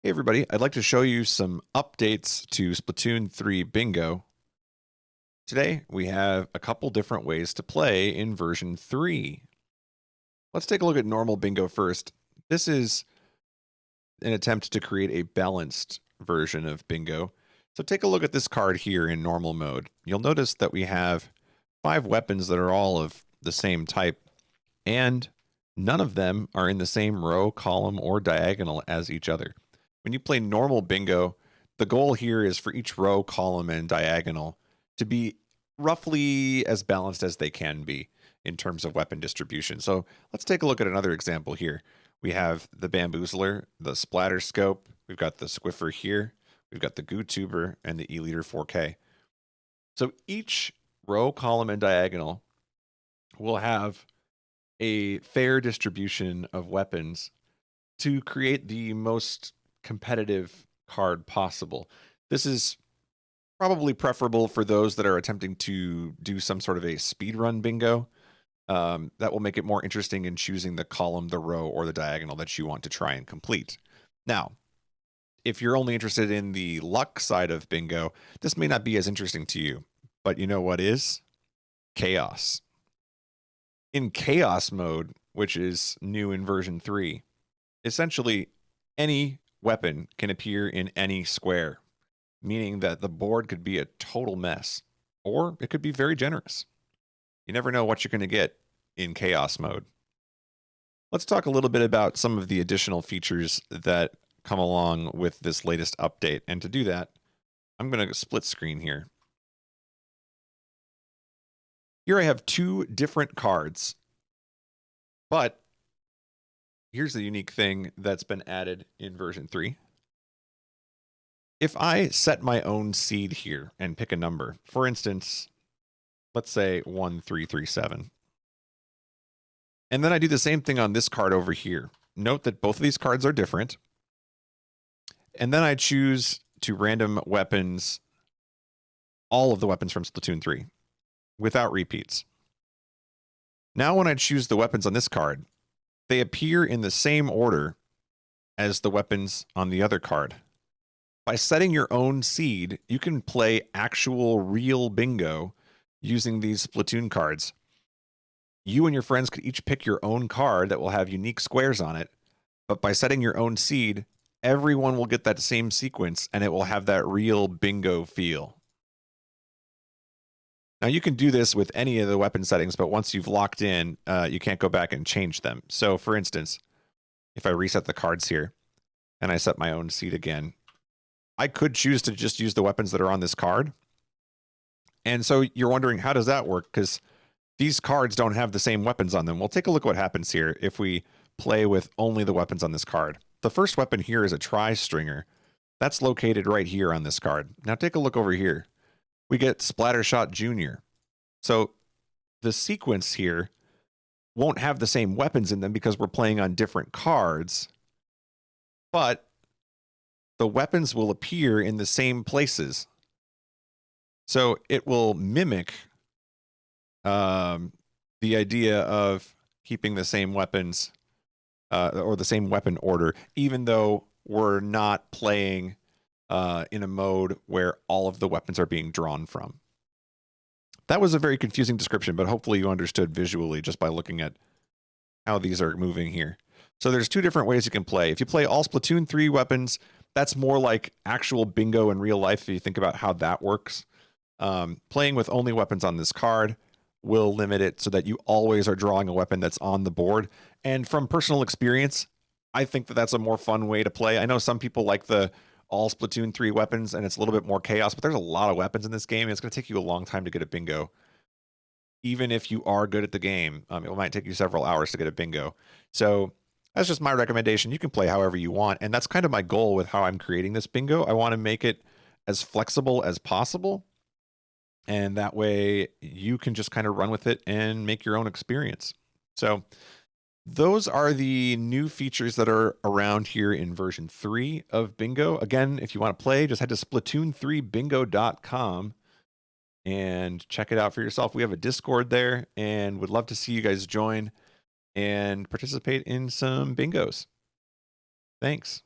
Hey everybody, I'd like to show you some updates to Splatoon 3 Bingo. Today we have a couple different ways to play in version 3. Let's take a look at normal Bingo first. This is an attempt to create a balanced version of Bingo. So take a look at this card here in normal mode. You'll notice that we have 5 weapons that are all of the same type, and none of them are in the same row, column, or diagonal as each other. When you play normal Bingo, the goal here is for each row, column, and diagonal to be roughly as balanced as they can be in terms of weapon distribution. So let's take a look at another example here. We have the Bamboozler, the Splatter Scope, we've got the Squiffer here, we've got the Goo Tuber, and the E-Liter 4K. So each row, column, and diagonal will have a fair distribution of weapons to create the most competitive card possible. This is probably preferable for those that are attempting to do some sort of a speedrun bingo. That will make it more interesting in choosing the column, the row, or the diagonal that you want to try and complete. Now, if you're only interested in the luck side of bingo, this may not be as interesting to you. But you know what is? Chaos. In chaos mode, which is new in version 3, essentially any weapon can appear in any square, meaning that the board could be a total mess, or it could be very generous. You never know what you're going to get in chaos mode. Let's talk a little bit about some of the additional features that come along with this latest update. And to do that, I'm going to split screen here. Here I have 2 different cards, but here's the unique thing that's been added in version 3. If I set my own seed here and pick a number, for instance, let's say 1337, and then I do the same thing on this card over here. Note that both of these cards are different. And then I choose to random weapons all of the weapons from Splatoon 3 without repeats. Now when I choose the weapons on this card, they appear in the same order as the weapons on the other card. By setting your own seed, you can play actual real bingo using these Splatoon cards. You and your friends could each pick your own card that will have unique squares on it, but by setting your own seed, everyone will get that same sequence and it will have that real bingo feel. Now you can do this with any of the weapon settings, but once you've locked in, you can't go back and change them. So for instance, if I reset the cards here and I set my own seed again, I could choose to just use the weapons that are on this card. And so you're wondering, how does that work? Because these cards don't have the same weapons on them. Well, take a look what happens here if we play with only the weapons on this card. The first weapon here is a tri-stringer. That's located right here on this card. Now take a look over here. We get Splattershot Jr. So the sequence here won't have the same weapons in them because we're playing on different cards, but the weapons will appear in the same places. So it will mimic the idea of keeping the same weapons or the same weapon order, even though we're not playing in a mode where all of the weapons are being drawn from. That was a very confusing description, but hopefully you understood visually just by looking at how these are moving here. So there's 2 different ways you can play. If you play all Splatoon 3 weapons, that's more like actual bingo in real life if you think about how that works. Playing with only weapons on this card will limit it so that you always are drawing a weapon that's on the board. And from personal experience, I think that that's a more fun way to play. I know some people like the all Splatoon 3 weapons and it's a little bit more chaos, but there's a lot of weapons in this game and it's going to take you a long time to get a bingo. Even if you are good at the game, it might take you several hours to get a bingo. So that's just my recommendation. You can play however you want. And that's kind of my goal with how I'm creating this bingo. I want to make it as flexible as possible. And that way you can just kind of run with it and make your own experience. So those are the new features that are around here in version 3 of Bingo. Again, if you want to play, just head to splatoon3bingo.com and check it out for yourself. We have a Discord there and would love to see you guys join and participate in some bingos. Thanks.